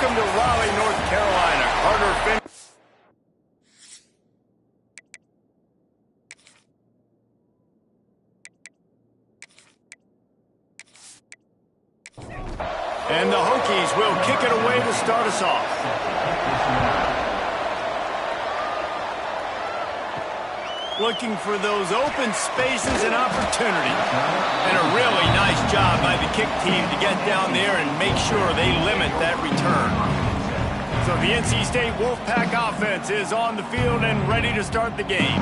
Welcome to Raleigh, North Carolina. Carter Finn. And the Hokies will kick it away to start us off. Looking for those open spaces and opportunities. And a really nice job by the kick team to get down there and make sure they limit that return. So the NC State Wolfpack offense is on the field and ready to start the game.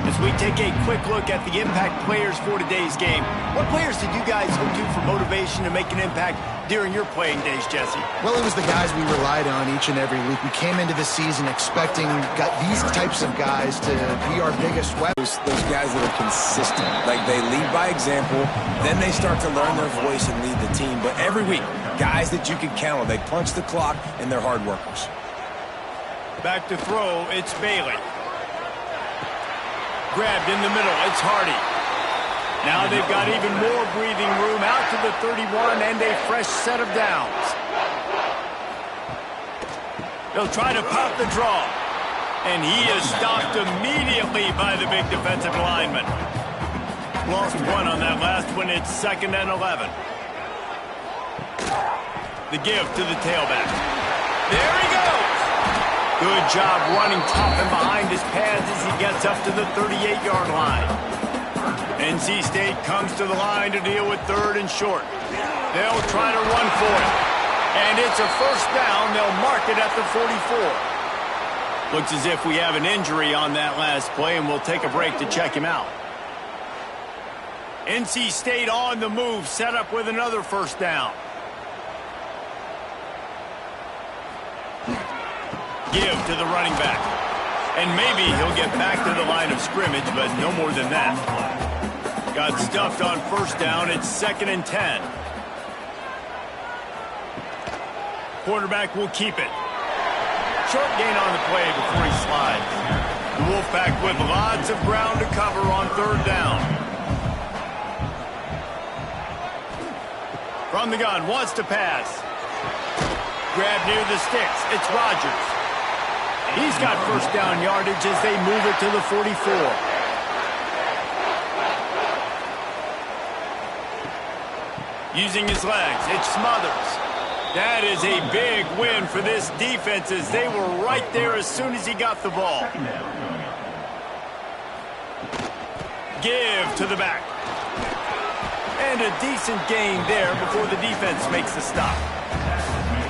As we take a quick look at the impact players for today's game, what players did you guys hope to for motivation to make an impact during your playing days, Jesse? Well, it was the guys we relied on each and every week. We came into the season expecting these types of guys to be our biggest weapons. Those guys that are consistent, like they lead by example, then they start to learn their voice and lead the team. But every week, guys that you can count on, they punch the clock and they're hard workers. Back to throw, it's Bailey. Grabbed in the middle, it's Hardy. Now they've got even more breathing room out to the 31 and a fresh set of downs. They'll try to pop the draw. And he is stopped immediately by the big defensive lineman. Lost one on that last one. It's 2nd and 11. The give to the tailback. There he goes. Good job running top and behind his pads as he gets up to the 38-yard line. NC State comes to the line to deal with 3rd and short. They'll try to run for it. And it's a first down. They'll mark it at the 44. Looks as if we have an injury on that last play, and we'll take a break to check him out. NC State on the move, set up with another first down. Give to the running back. And maybe he'll get back to the line of scrimmage, but no more than that. Got stuffed on first down. It's 2nd and 10. Quarterback will keep it. Short gain on the play before he slides. The Wolfpack with lots of ground to cover on 3rd down. From the gun, wants to pass. Grab near the sticks. It's Rogers. He's got first down yardage as they move it to the 44. Using his legs, it's Smothers. That is a big win for this defense as they were right there as soon as he got the ball. Give to the back. And a decent gain there before the defense makes the stop.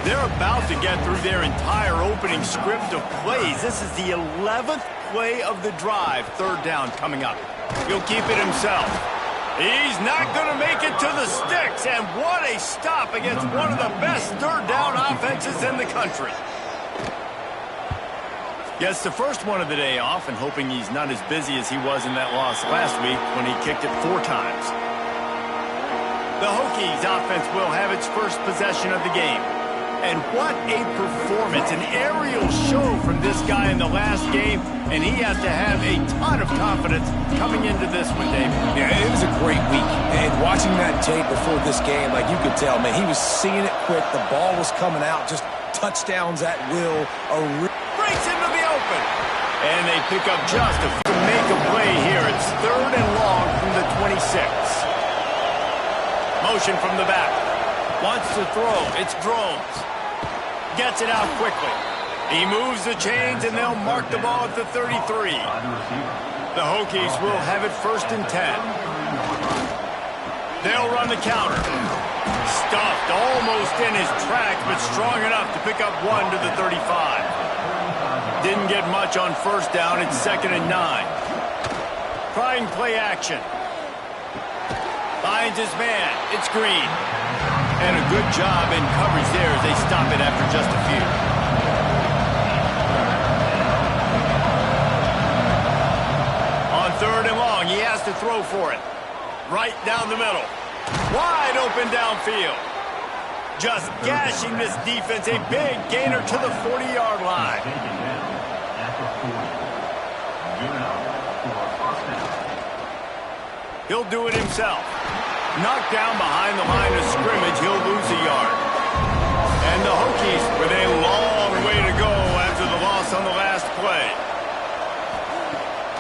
They're about to get through their entire opening script of plays. This is the 11th play of the drive. 3rd down coming up. He'll keep it himself. He's not going to make it to the sticks. And what a stop against one of the best 3rd down offenses in the country. Gets the first one of the day off and hoping he's not as busy as he was in that loss last week when he kicked it 4 times. The Hokies offense will have its first possession of the game. And what a performance, an aerial show from this guy in the last game, and he has to have a ton of confidence coming into this one, David. Yeah, it was a great week. And watching that tape before this game, like you could tell, man, he was seeing it quick. The ball was coming out, just touchdowns at will. Breaks into the open. And they pick up just to make a play here. It's 3rd and long from the 26. Motion from the back. Wants to throw. It's Drones. Gets it out quickly. He moves the chains, and they'll mark the ball at the 33. The Hokies will have it 1st and 10. They'll run the counter. Stuffed almost in his tracks, but strong enough to pick up 1 to the 35. Didn't get much on first down. It's 2nd and 9. Trying play action. Finds his man. It's Green. And a good job in coverage there as they stop it after just a few. On 3rd and long, he has to throw for it. Right down the middle. Wide open downfield. Just gashing this defense. A big gainer to the 40-yard line. He'll do it himself. Knocked down behind the line of scrimmage, he'll lose a yard. And the Hokies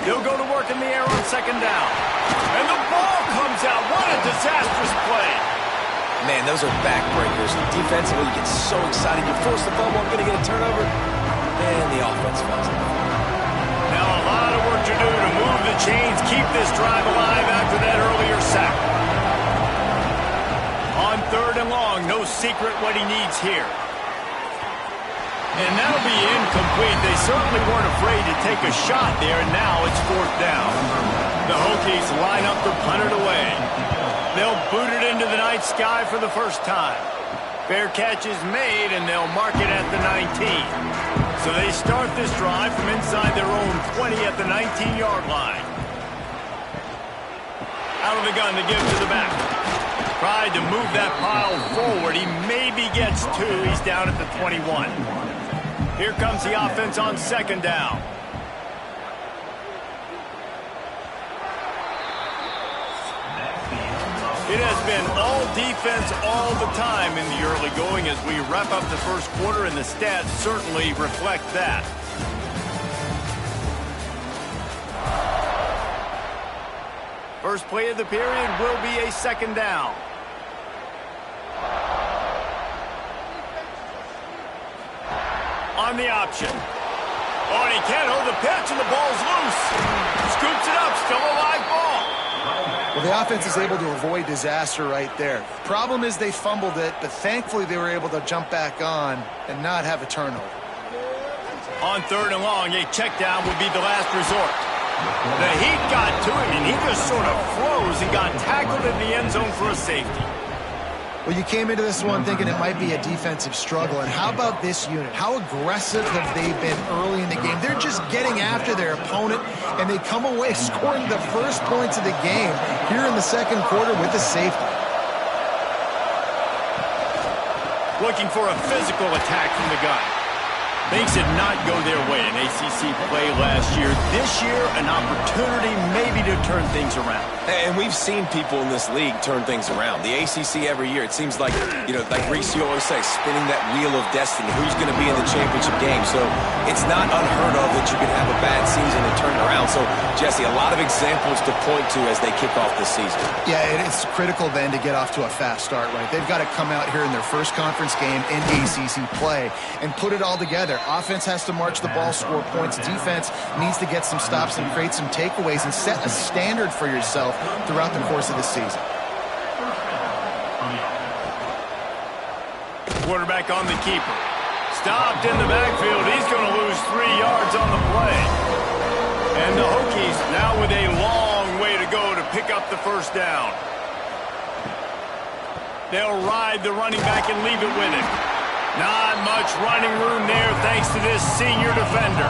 They'll go to work in the air on second down. And the ball comes out. What a disastrous play. Man, those are backbreakers. Defensively, you get so excited. You force the fumble, I'm going to get a turnover. And the offense falls off. Now a lot of work to do to move the chains, keep this drive alive after that earlier sack. On third and long, no secret what he needs here. And that'll be incomplete. They certainly weren't afraid to take a shot there, and now it's fourth down. The Hokies line up to punt it away. They'll boot it into the night sky for the first time. Fair catch is made, and they'll mark it at the 19. So they start this drive from inside their own 20 at the 19-yard line. Out of the gun to give to the back. Tried to move that pile forward. He maybe gets two. He's down at the 21. Here comes the offense on second down. It has been all defense all the time in the early going as we wrap up the first quarter, and the stats certainly reflect that. First play of the period will be a second down. On the option. Oh, and he can't hold the pitch, and the ball's loose. Scoops it up, still a live ball. Well, the offense is able to avoid disaster right there. Problem is they fumbled it, but thankfully they were able to jump back on and not have a turnover. On third and long, a check down would be the last resort. The heat got to him, and he just sort of froze and got tackled in the end zone for a safety. Well, you came into this one thinking it might be a defensive struggle, and how about this unit? How aggressive have they been early in the game? They're just getting after their opponent, and they come away scoring the first points of the game here in the second quarter with a safety. Looking for a physical attack from the gun. Things did not go their way in ACC play last year. This year, an opportunity maybe to turn things around. And we've seen people in this league turn things around. The ACC every year, it seems like, like Reese, you always say, spinning that wheel of destiny. Who's going to be in the championship game? So it's not unheard of that you can have a bad season and turn it around. So, Jesse, a lot of examples to point to as they kick off this season. Yeah, it's critical then to get off to a fast start, right? They've got to come out here in their first conference game in ACC play and put it all together. Offense has to march the ball, score points. Defense needs to get some stops and create some takeaways and set a standard for yourself throughout the course of the season. Quarterback on the keeper. Stopped in the backfield. He's going to lose 3 yards on the play. And the Hokies now with a long way to go to pick up the first down. They'll ride the running back and leave it with him. Not much running room there thanks to this senior defender.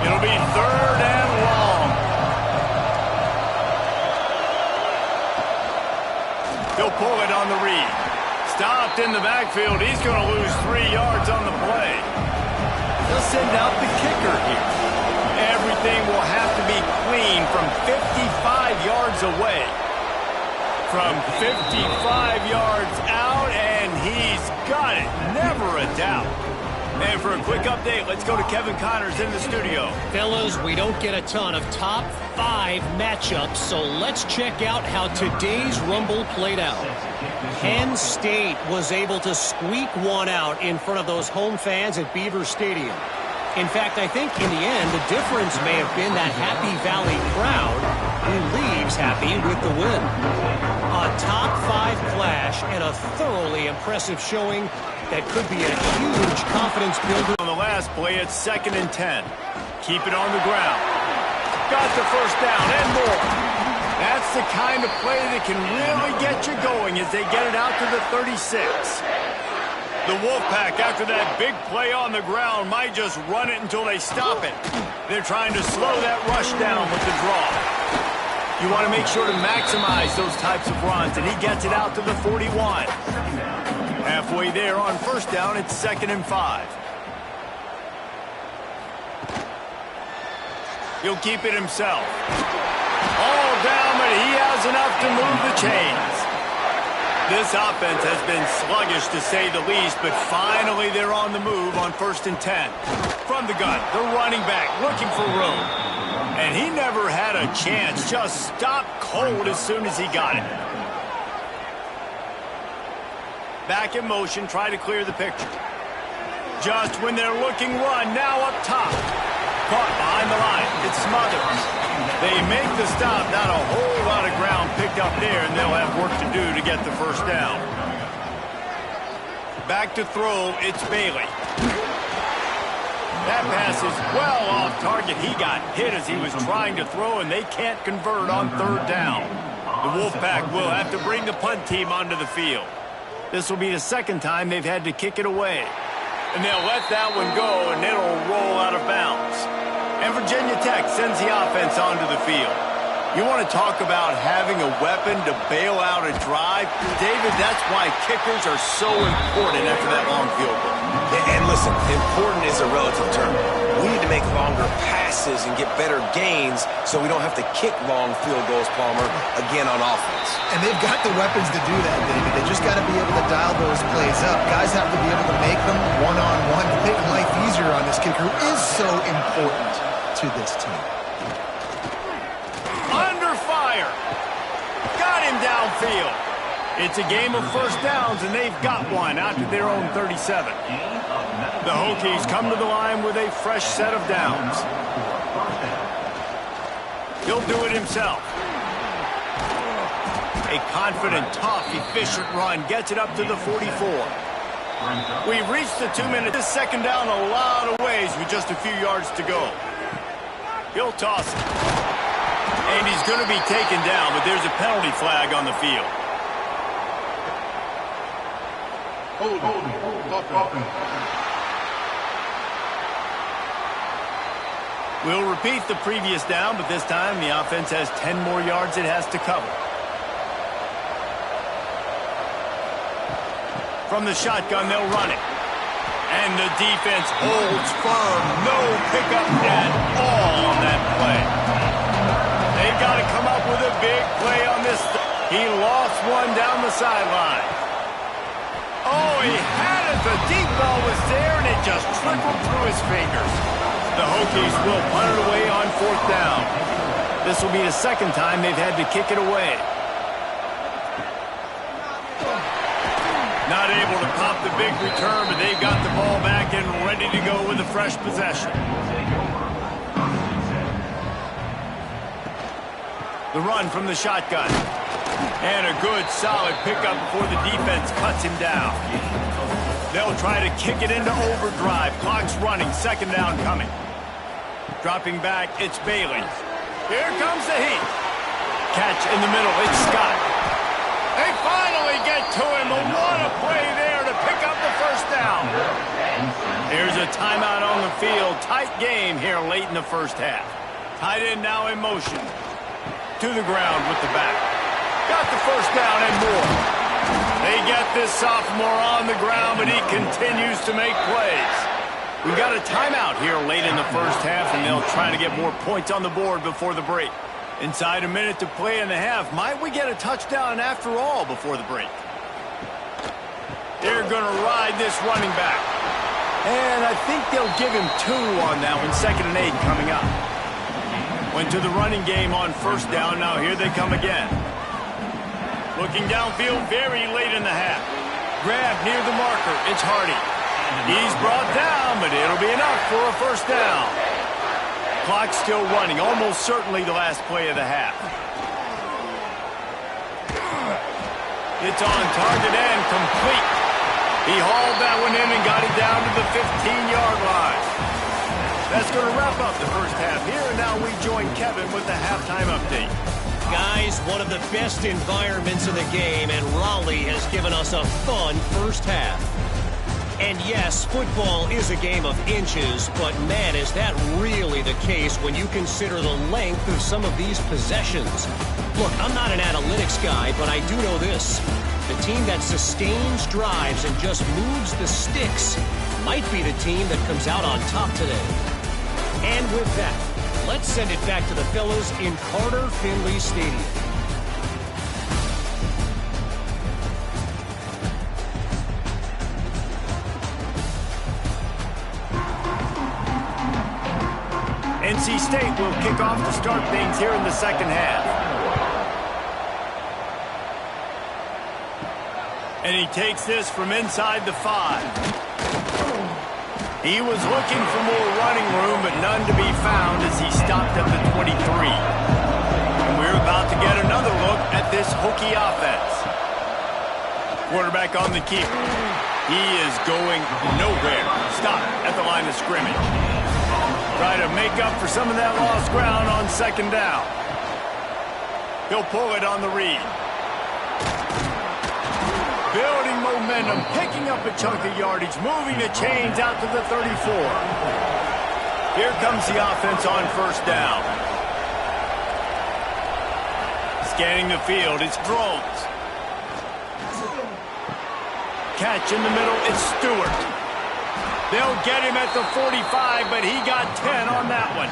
It'll be third and long. He'll pull it on the read. Stopped in the backfield. He's going to lose 3 yards on the play. They'll send out the kicker here. Everything will have to be clean from 55 yards away. From 55 yards out, and he's got it. Never a doubt. And for a quick update, let's go to Kevin Connors in the studio. Fellas, we don't get a ton of top 5 matchups, so let's check out how today's Rumble played out. Penn State was able to squeak one out in front of those home fans at Beaver Stadium. In fact, I think in the end, the difference may have been that Happy Valley crowd who leaves happy with the win. A top 5 clash and a thoroughly impressive showing that could be a huge confidence builder. On the last play, it's 2nd and 10. Keep it on the ground. Got the first down and more. That's the kind of play that can really get you going as they get it out to the 36. The Wolfpack, after that big play on the ground, might just run it until they stop it. They're trying to slow that rush down with the draw. You want to make sure to maximize those types of runs, and he gets it out to the 41. Halfway there on first down, it's 2nd and 5. He'll keep it himself. All down, but he has enough to move the chains. This offense has been sluggish, to say the least, but finally they're on the move on 1st and 10. From the gun, the running back looking for room. And he never had a chance. Just stopped cold as soon as he got it. Back in motion, try to clear the picture. Just when they're looking run, now up top. Caught behind the line. It's smothered. They make the stop. Not a whole lot of ground picked up there, and they'll have work to do to get the first down. Back to throw, it's Bailey. That pass is well off target. He got hit as he was trying to throw, and they can't convert on third down. The Wolfpack will have to bring the punt team onto the field. This will be the second time they've had to kick it away. And they'll let that one go, and it'll roll out of bounds. And Virginia Tech sends the offense onto the field. You want to talk about having a weapon to bail out a drive? David, that's why kickers are so important after that long field goal. And listen, important is a relative term. We need to make longer passes and get better gains so we don't have to kick long field goals, Palmer, again on offense. And they've got the weapons to do that, David. They just got to be able to dial those plays up. Guys have to be able to make them one-on-one to make life easier on this kicker, who is so important to this team. Under fire. Got him downfield. It's a game of first downs, and they've got one out to their own 37. The Hokies come to the line with a fresh set of downs. He'll do it himself. A confident, tough, efficient run gets it up to the 44. We've reached the 2 minutes. This second down a lot of ways with just a few yards to go. He'll toss it. And he's going to be taken down, but there's a penalty flag on the field. We'll repeat the previous down, but this time the offense has 10 more yards it has to cover. From the shotgun, they'll run it. And the defense holds firm. No pickup at all on that play. They've got to come up with a big play on this. He lost one down the sideline. Oh, he had it. The deep ball was there, and it just trickled through his fingers. The Hokies will punt it away on fourth down. This will be the second time they've had to kick it away. Not able to pop the big return, but they've got the ball back and ready to go with a fresh possession. The run from the shotgun. And a good, solid pickup before the defense cuts him down. They'll try to kick it into overdrive. Clock's running. Second down coming. Dropping back, it's Bailey. Here comes the heat. Catch in the middle, it's Scott. They finally get to him. What a play there to pick up the first down. Here's a timeout on the field. Tight game here late in the first half. Tight end now in motion. To the ground with the back. Got the first down and more. They get this sophomore on the ground, but he continues to make plays. We've got a timeout here late in the first half, and they'll try to get more points on the board before the break. Inside a minute to play in the half. Might we get a touchdown after all before the break? They're going to ride this running back. And I think they'll give him 2 on that one. 2nd and 8 coming up. Went to the running game on first down. Now here they come again. Looking downfield very late in the half. Grab near the marker. It's Hardy. He's brought down, but it'll be enough for a first down. Clock's still running. Almost certainly the last play of the half. It's on target and complete. He hauled that one in and got it down to the 15-yard line. That's going to wrap up the first half here, and now we join Kevin with the halftime update. Guys, one of the best environments in the game, and Raleigh has given us a fun first half. And yes, football is a game of inches, but man, is that really the case when you consider the length of some of these possessions. Look, I'm not an analytics guy, but I do know this. The team that sustains drives and just moves the sticks might be the team that comes out on top today. And with that, let's send it back to the fellas in Carter Finley Stadium. NC State will kick off to start things here in the second half. And he takes this from inside the 5. He was looking for more running room, but none to be found as he stopped at the 23. And we're about to get another look at this Hokie offense. Quarterback on the keeper. He is going nowhere. Stop at the line of scrimmage. Try to make up for some of that lost ground on second down. He'll pull it on the read. Building momentum, picking up a chunk of yardage, moving the chains out to the 34. Here comes the offense on first down. Scanning the field, it's Drones. Catch in the middle, it's Stewart. They'll get him at the 45, but he got 10 on that one.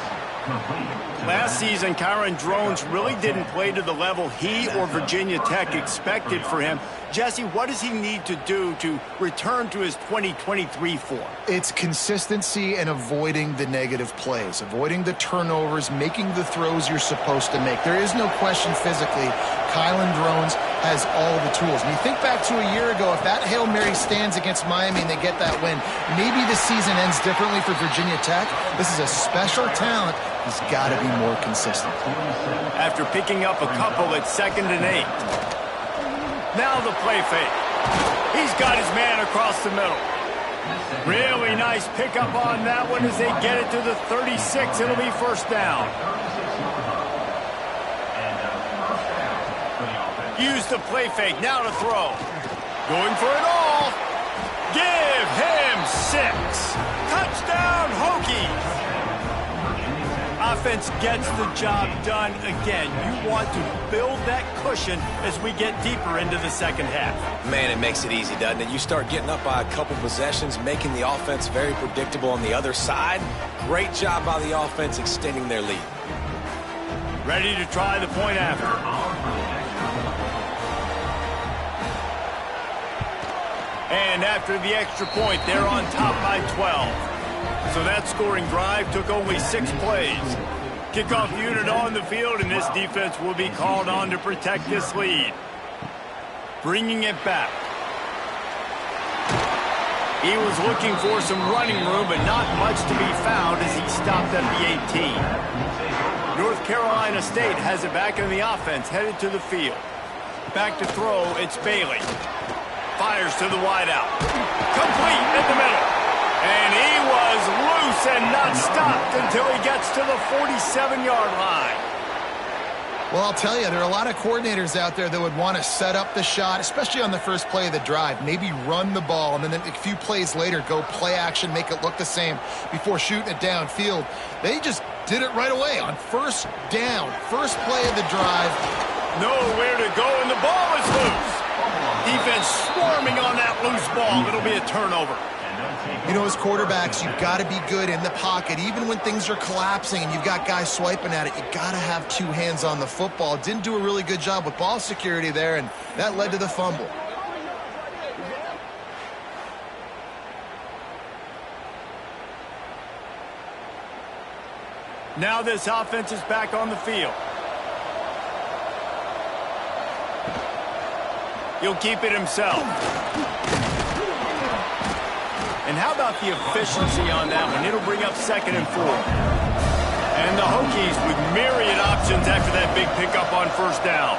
Last season, Kyron Drones really didn't play to the level he or Virginia Tech expected for him. Jesse, what does he need to do to return to his 2023 form? It's consistency and avoiding the negative plays, avoiding the turnovers, making the throws you're supposed to make. There is no question physically, Kyron Drones has all the tools. And you think back to a year ago, if that Hail Mary stands against Miami and they get that win, maybe the season ends differently for Virginia Tech. This is a special talent. He's got to be more consistent. After picking up a couple at 2nd and 8. Now the play fake. He's got his man across the middle. Really nice pickup on that one as they get it to the 36. It'll be first down. Use the play fake. Now to throw. Going for it all. Give him 6. Touchdown, Hokies. Offense gets the job done again. You want to build that cushion as we get deeper into the second half. Man, it makes it easy, doesn't it? You start getting up by a couple possessions, making the offense very predictable on the other side. Great job by the offense extending their lead. Ready to try the point after. And after the extra point, they're on top by 12. So that scoring drive took only 6 plays. Kickoff unit on the field, and this defense will be called on to protect this lead. Bringing it back. He was looking for some running room, but not much to be found as he stopped at the 18. North Carolina State has it back in the offense, headed to the field. Back to throw, it's Bailey. Fires to the wideout. Complete in the middle. And he was loose and not stopped until he gets to the 47-yard line. Well, I'll tell you, there are a lot of coordinators out there that would want to set up the shot, especially on the first play of the drive, maybe run the ball, and then a few plays later go play action, make it look the same before shooting it downfield. They just did it right away on first down, first play of the drive. Nowhere to go, and the ball is loose. Defense swarming on that loose ball. It'll be a turnover. You know, as quarterbacks, you've got to be good in the pocket. Even when things are collapsing and you've got guys swiping at it, you've got to have 2 hands on the football. Didn't do a really good job with ball security there, and that led to the fumble. Now this offense is back on the field. He'll keep it himself. And how about the efficiency on that one? It'll bring up 2nd and 4. And the Hokies with myriad options after that big pickup on first down.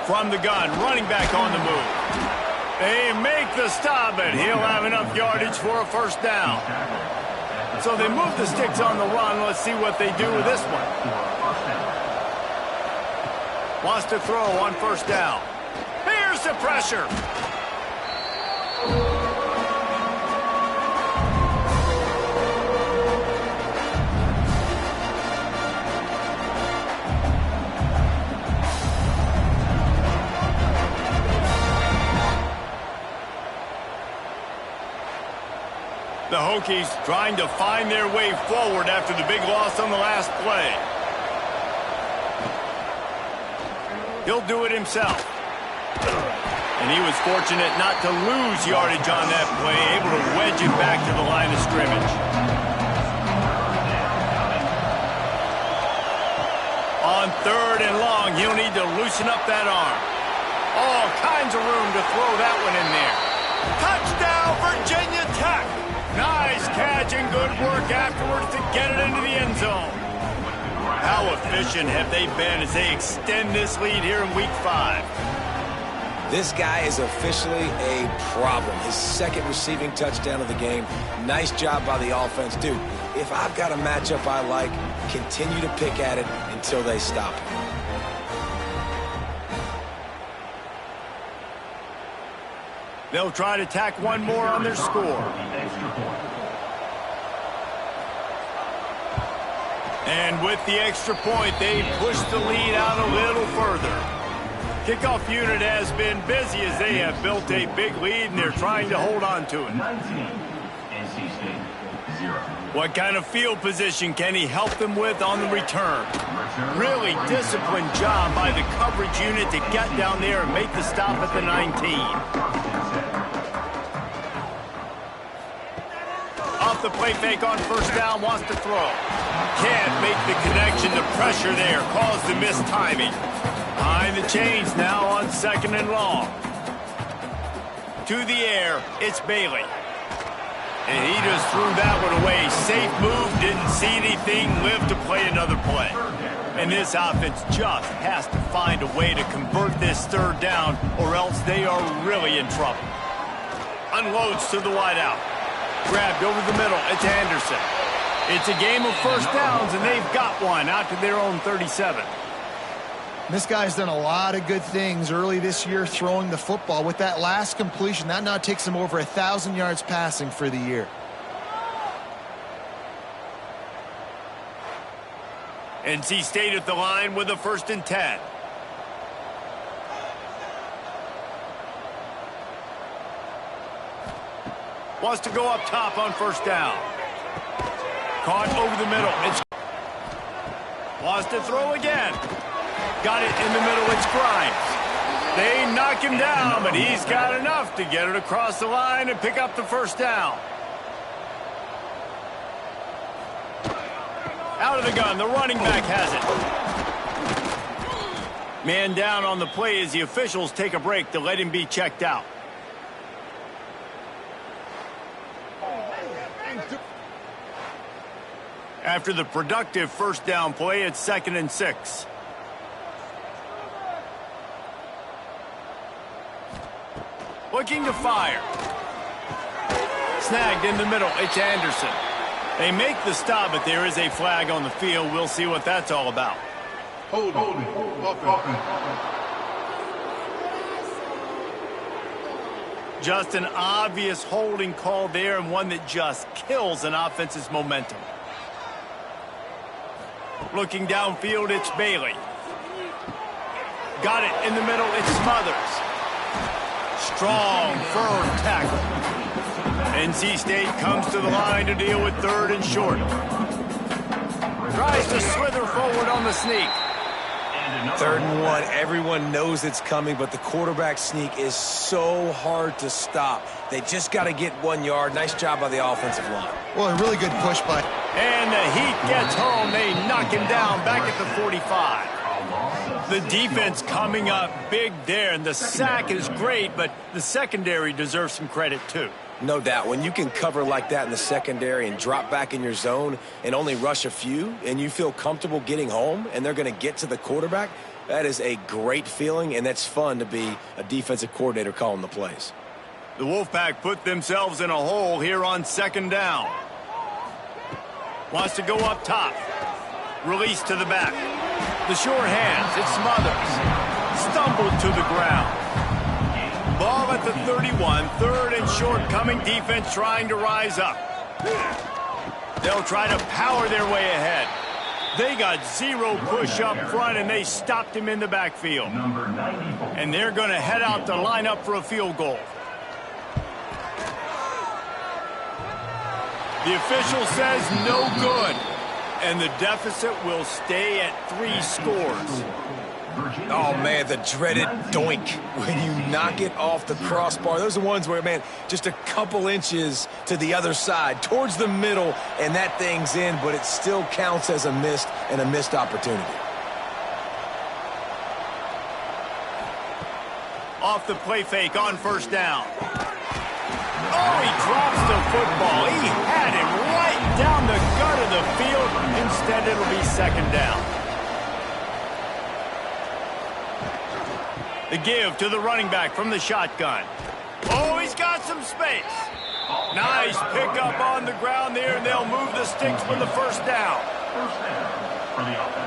From the gun, running back on the move. They make the stop, but he'll have enough yardage for a first down. So they move the sticks on the run. Let's see what they do with this one. Wants to throw on first down. Here's the pressure. The Hokies trying to find their way forward after the big loss on the last play. He'll do it himself. And he was fortunate not to lose yardage on that play, able to wedge it back to the line of scrimmage. On 3rd and long, he'll need to loosen up that arm. All kinds of room to throw that one in there. Touchdown, Virginia Tech. Nice catch and good work afterwards to get it into the end zone. How efficient have they been as they extend this lead here in Week 5? This guy is officially a problem. His 2nd receiving touchdown of the game. Nice job by the offense. Dude, if I've got a matchup I like, continue to pick at it until they stop it. They'll try to tack one more on their score. And with the extra point, they push the lead out a little further. Kickoff unit has been busy as they have built a big lead, and they're trying to hold on to it. What kind of field position can he help them with on the return? Really disciplined job by the coverage unit to get down there and make the stop at the 19. Off the play fake on 1st down, wants to throw. Can't make the connection. The pressure there caused the missed timing. Behind the chains now on 2nd and long. To the air, it's Bailey. And he just threw that one away. Safe move, didn't see anything, lived to play another play. And this offense just has to find a way to convert this 3rd down, or else they are really in trouble. Unloads to the wideout. Grabbed over the middle, it's Anderson. It's a game of 1st downs, and they've got one out to their own 37. This guy's done a lot of good things early this year throwing the football. With that last completion, that now takes him over 1,000 yards passing for the year. NC State at the line with a 1st and 10. Wants to go up top on 1st down. Caught over the middle. It's wants to throw again. Got it in the middle. It's Grimes. They knock him down, but he's got enough to get it across the line and pick up the 1st down. Out of the gun. The running back has it. Man down on the play as the officials take a break to let him be checked out. After the productive 1st down play, it's 2nd and 6. Looking to fire. Snagged in the middle, it's Anderson. They make the stop, but there is a flag on the field. We'll see what that's all about. Hold Just an obvious holding call there, and one that just kills an offense's momentum. Looking downfield, it's Bailey. Got it in the middle, it's Smothers. Strong, firm tackle. NC State comes to the line to deal with 3rd and short. Tries to slither forward on the sneak. 3rd and 1, everyone knows it's coming, but the quarterback sneak is so hard to stop. They just got to get 1 yard. Nice job by the offensive line. Well, a really good push by... And the heat gets home. They knock him down back at the 45. The defense coming up big there, and the sack is great, but the secondary deserves some credit too. No doubt. When you can cover like that in the secondary and drop back in your zone and only rush a few, and you feel comfortable getting home and they're going to get to the quarterback, that is a great feeling, and that's fun to be a defensive coordinator calling the plays. The Wolfpack put themselves in a hole here on 2nd down. Wants to go up top. Release to the back. The sure hands. It's Smothers. Stumbled to the ground. Ball at the 31. 3rd and short coming. Defense trying to rise up. They'll try to power their way ahead. They got 0 push up front, and they stopped him in the backfield. And they're going to head out to line up for a field goal. The official says no good, and the deficit will stay at 3 scores. Oh, man, the dreaded doink when you knock it off the crossbar. Those are the ones where, man, just a couple inches to the other side, towards the middle, and that thing's in, but it still counts as a missed opportunity. Off the play fake on first down. Oh, he drops the football. He had him right down the gut of the field. Instead, it'll be second down. The give to the running back from the shotgun. Oh, he's got some space. Nice pickup on the ground there, and they'll move the sticks for the first down. First down for the offense.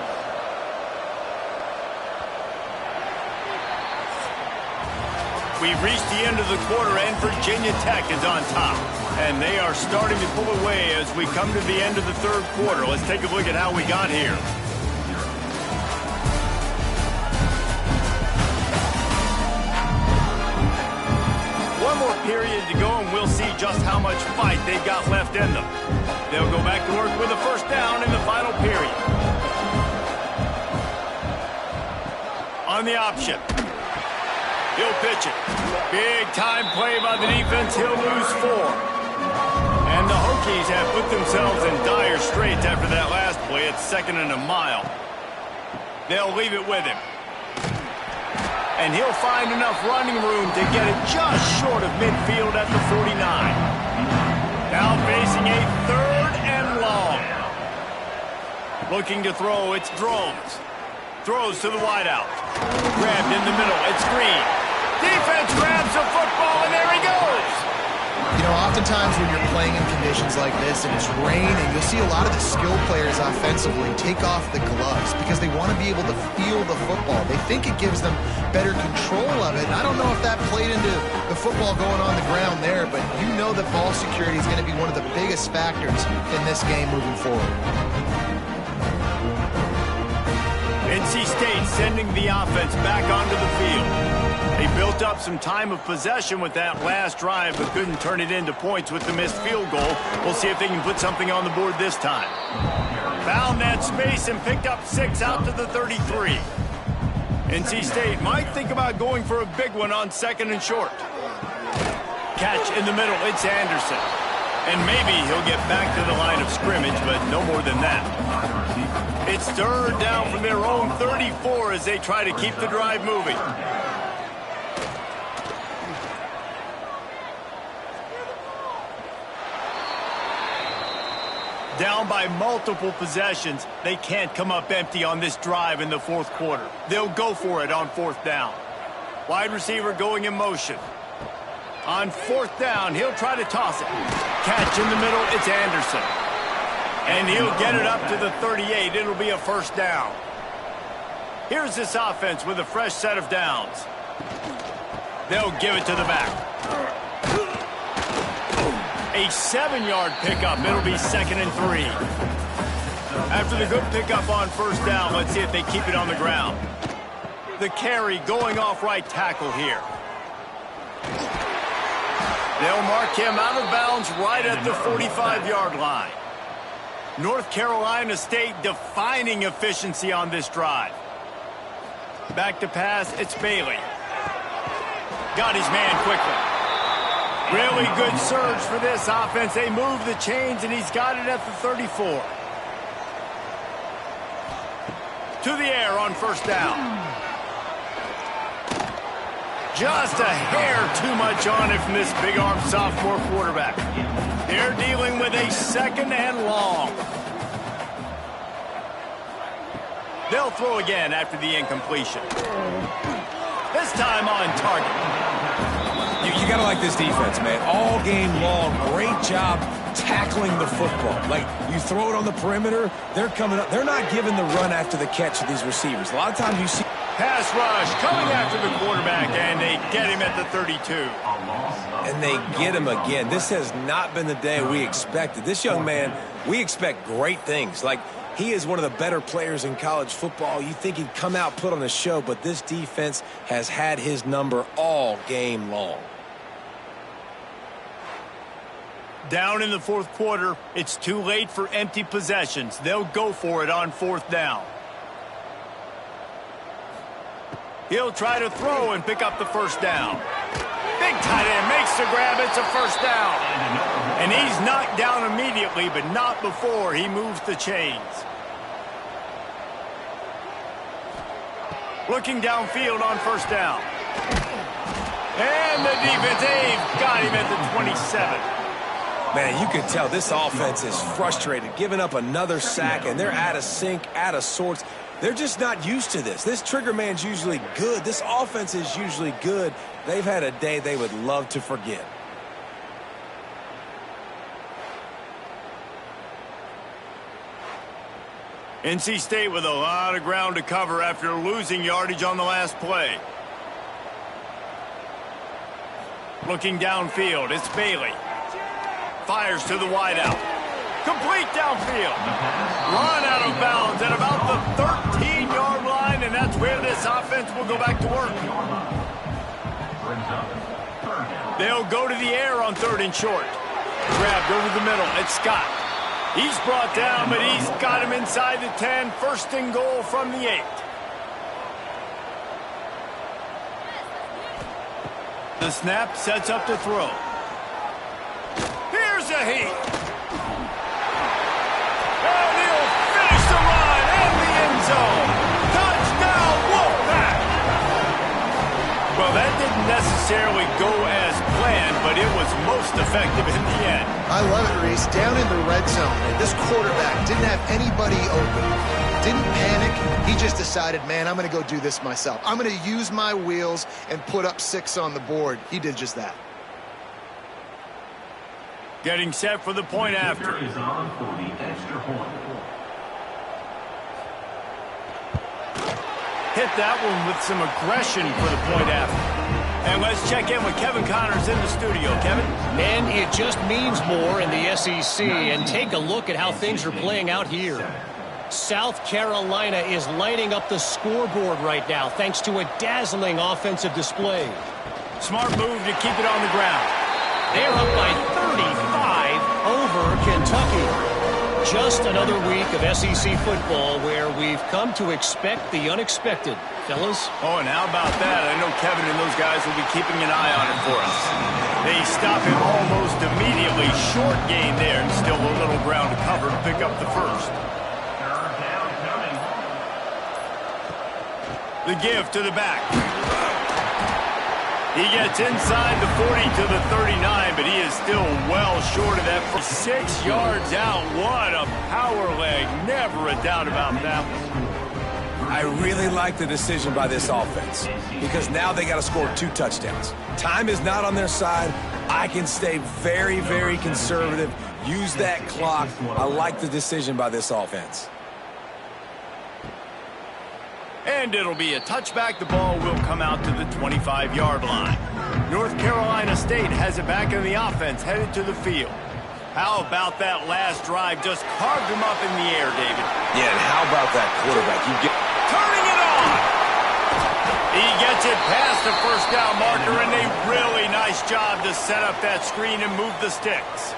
We've reached the end of the quarter, and Virginia Tech is on top. And they are starting to pull away as we come to the end of the third quarter. Let's take a look at how we got here. One more period to go, and we'll see just how much fight they've got left in them. They'll go back to work with a first down in the final period. On the option. He'll pitch it. Big time play by the defense. He'll lose 4. And the Hokies have put themselves in dire straits after that last play. It's 2nd and a mile. They'll leave it with him. And he'll find enough running room to get it just short of midfield at the 49. Now facing a 3rd and long. Looking to throw, it's Drones. Throws to the wideout. Grabbed in the middle, it's Green. Defense grabs the football, and there he goes. You know, oftentimes when you're playing in conditions like this and it's raining, you'll see a lot of the skill players offensively take off the gloves because they want to be able to feel the football. They think it gives them better control of it. And I don't know if that played into the football going on the ground there, but you know that ball security is going to be one of the biggest factors in this game moving forward. NC State sending the offense back onto the field. They built up some time of possession with that last drive, but couldn't turn it into points with the missed field goal. We'll see if they can put something on the board this time. Found that space and picked up 6 out to the 33. NC State might think about going for a big one on 2nd and short. Catch in the middle, it's Anderson. And maybe he'll get back to the line of scrimmage, but no more than that. It's 3rd down from their own 34 as they try to keep the drive moving. Down by multiple possessions, they can't come up empty on this drive in the 4th quarter. They'll go for it on 4th down. Wide receiver going in motion. On 4th down, he'll try to toss it. Catch in the middle, it's Anderson. And he'll get it up to the 38. It'll be a first down. Here's this offense with a fresh set of downs. They'll give it to the back. A 7-yard pickup. It'll be 2nd and 3. After the good pickup on first down, let's see if they keep it on the ground. The carry going off right tackle here. They'll mark him out of bounds right at the 45-yard line. North Carolina State defining efficiency on this drive. Back to pass, it's Bailey. Got his man quickly. Really good surge for this offense. They move the chains, and he's got it at the 34. To the air on first down. Just a hair too much on it from this big-arm sophomore quarterback. They're dealing with a 2nd and long. They'll throw again after the incompletion. This time on target. You got to like this defense, man. All game long, great job tackling the football. Like, you throw it on the perimeter, they're coming up. They're not giving the run after the catch to these receivers. A lot of times you see... Pass rush coming after the quarterback, and they get him at the 32. And they get him again. This has not been the day we expected. This young man, we expect great things. Like, he is one of the better players in college football. You think he'd come out, put on a show, but this defense has had his number all game long. Down in the 4th quarter, it's too late for empty possessions. They'll go for it on 4th down. He'll try to throw and pick up the first down. Big tight end makes the grab. It's a first down. And he's knocked down immediately, but not before he moves the chains. Looking downfield on first down. And the defense, they've got him at the 27. Man, you can tell this offense is frustrated, giving up another sack, and they're out of sync, out of sorts. They're just not used to this. This trigger man's usually good. This offense is usually good. They've had a day they would love to forget. NC State with a lot of ground to cover after losing yardage on the last play. Looking downfield, it's Bailey. Fires to the wideout. Complete downfield. Run out of bounds at about the 13-yard line, and that's where this offense will go back to work. They'll go to the air on 3rd and short. Grabbed over the middle. It's Scott. He's brought down, but he's got him inside the 10. 1st and goal from the 8. The snap sets up the throw. Here's a heat. And he'll finish the run in the end zone. Touchdown, Wolfpack. Well, that didn't necessarily go as planned, but it was most effective in the end. I love it, Reese. Down in the red zone, and this quarterback didn't have anybody open. Didn't panic. He just decided, man, I'm going to go do this myself. I'm going to use my wheels and put up 6 on the board. He did just that. Getting set for the point after. Is on for the extra point. Hit that one with some aggression for the point after. And let's check in with Kevin Connors in the studio. Kevin? Man, it just means more in the SEC. And take a look at how things are playing out here. South Carolina is lighting up the scoreboard right now thanks to a dazzling offensive display. Smart move to keep it on the ground. They're up by 35 over Kentucky. Just another week of SEC football where we've come to expect the unexpected. Fellas? Oh, and how about that? I know Kevin and those guys will be keeping an eye on it for us. They stop him almost immediately. Short gain there, and still a little ground to cover to pick up the first. The give to the back. He gets inside the 40 to the 39, but he is still well short of that. 6 yards out. What a power leg. Never a doubt about that one. I really like the decision by this offense because now they got to score 2 touchdowns. Time is not on their side. I can stay very, very conservative. Use that clock. I like the decision by this offense. And it'll be a touchback. The ball will come out to the 25-yard line. North Carolina State has it back in the offense, headed to the field. How about that last drive? Just carved him up in the air, David. Yeah, and how about that quarterback? Turning it on! He gets it past the first down marker, and a really nice job to set up that screen and move the sticks.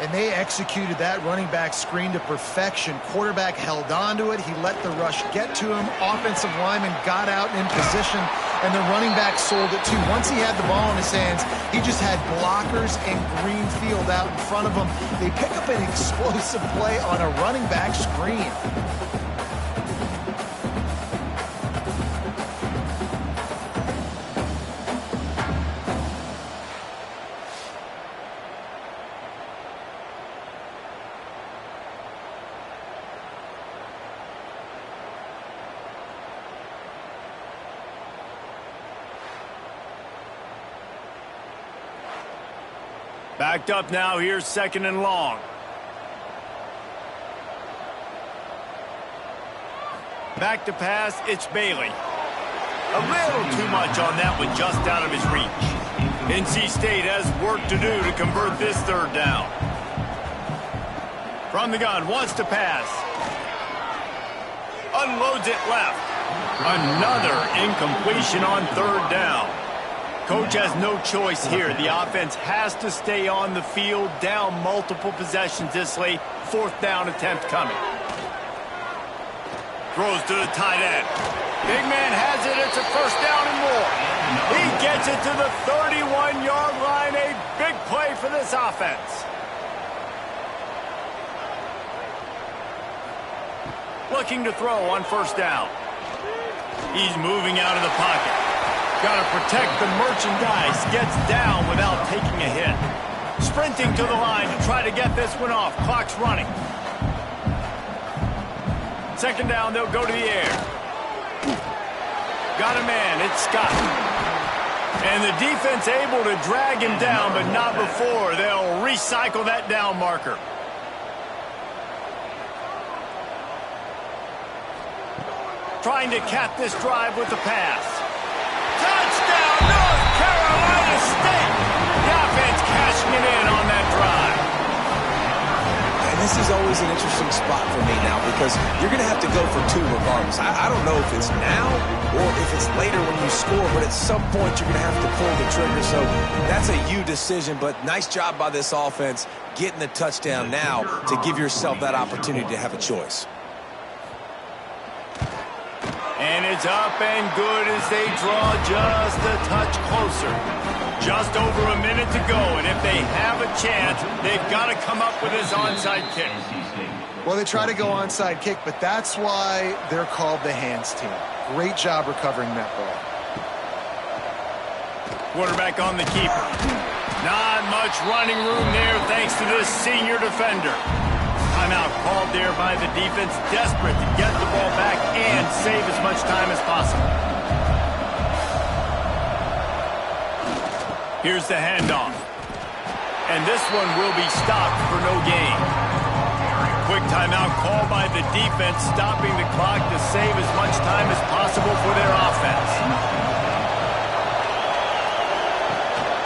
And they executed that running back screen to perfection. Quarterback held on to it. He let the rush get to him. Offensive lineman got out in position, and the running back sold it too. Once he had the ball in his hands, he just had blockers and green field out in front of him. They pick up an explosive play on a running back screen. Backed up now. Here's 2nd and long. Back to pass. It's Bailey. A little too much on that one, just out of his reach. NC State has work to do to convert this 3rd down. From the gun, wants to pass. Unloads it left. Another incompletion on 3rd down. Coach has no choice here. The offense has to stay on the field, down multiple possessions this late. 4th down attempt coming. Throws to the tight end. Big man has it. It's a 1st down and more. He gets it to the 31-yard line. A big play for this offense. Looking to throw on 1st down. He's moving out of the pocket. Got to protect the merchandise. Gets down without taking a hit. Sprinting to the line to try to get this one off. Clock's running. Second down, they'll go to the air. Got a man. It's Scott. And the defense able to drag him down, but not before. They'll recycle that down marker. Trying to cap this drive with the pass. Touchdown, North Carolina State! The offense cashing it in on that drive. And this is always an interesting spot for me now because you're going to have to go for two regardless. I don't know if it's now or if it's later when you score, but at some point you're going to have to pull the trigger. So that's a you decision, but nice job by this offense getting the touchdown now to give yourself that opportunity to have a choice. And it's up and good as they draw just a touch closer. Just over a minute to go, and if they have a chance, they've got to come up with this onside kick. Well, they try to go onside kick, but that's why they're called the hands team. Great job recovering that ball. Quarterback on the keeper. Not much running room there thanks to this senior defender. Timeout called there by the defense, desperate to get the ball back and save as much time as possible. Here's the handoff. And this one will be stopped for no gain. Quick timeout called by the defense, stopping the clock to save as much time as possible for their offense.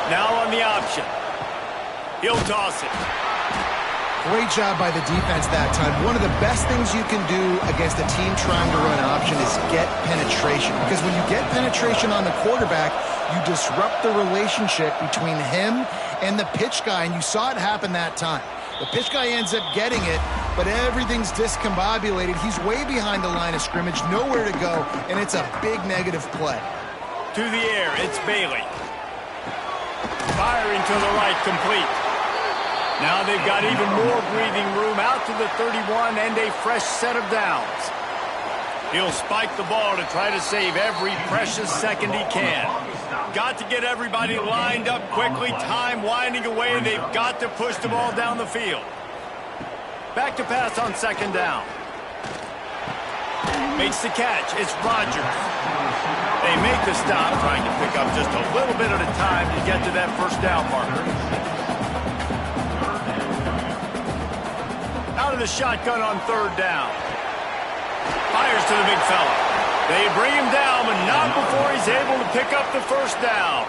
Now on the option. He'll toss it. Great job by the defense that time. One of the best things you can do against a team trying to run option is get penetration. Because when you get penetration on the quarterback, you disrupt the relationship between him and the pitch guy, and you saw it happen that time. The pitch guy ends up getting it, but everything's discombobulated. He's way behind the line of scrimmage, nowhere to go, and it's a big negative play. To the air, it's Bailey. Firing to the right, complete. Now they've got even more breathing room out to the 31 and a fresh set of downs. He'll spike the ball to try to save every precious second he can. Got to get everybody lined up quickly, time winding away, and they've got to push the ball down the field. Back to pass on second down. Makes the catch, it's Rodgers. They make the stop, trying to pick up just a little bit at a time to get to that first down marker. Out of the shotgun on third down. Fires to the big fella. They bring him down, but not before he's able to pick up the first down.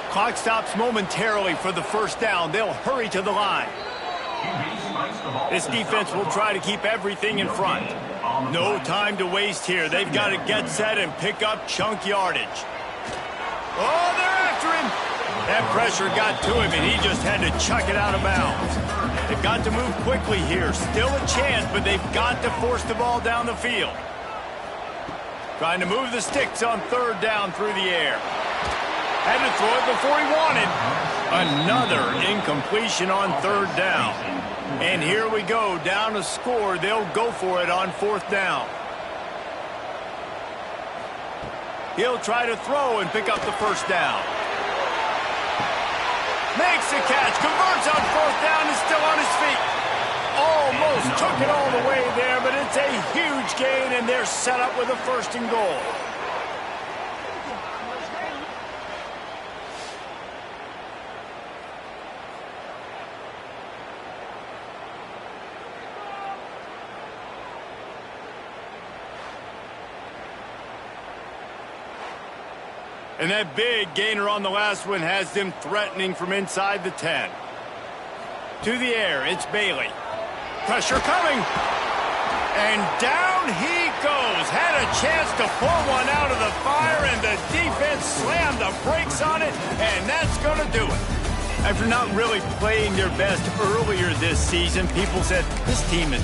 Clock stops momentarily for the first down. They'll hurry to the line. This defense will try to keep everything in front. No time to waste here. They've got to get set and pick up chunk yardage. Oh, they're after him. That pressure got to him, and he just had to chuck it out of bounds. They've got to move quickly here. Still a chance, but they've got to force the ball down the field. Trying to move the sticks on third down through the air. Had to throw it before he wanted. Another incompletion on third down. And here we go, down a score. They'll go for it on fourth down. He'll try to throw and pick up the first down. Makes the catch, converts on fourth down, is still on his feet. Almost took it all the way there, but it's a huge gain, and they're set up with a first and goal. And that big gainer on the last one has them threatening from inside the 10. To the air, it's Bailey. Pressure coming. And down he goes. Had a chance to pull one out of the fire, and the defense slammed the brakes on it, and that's going to do it. After not really playing their best earlier this season, people said, this team is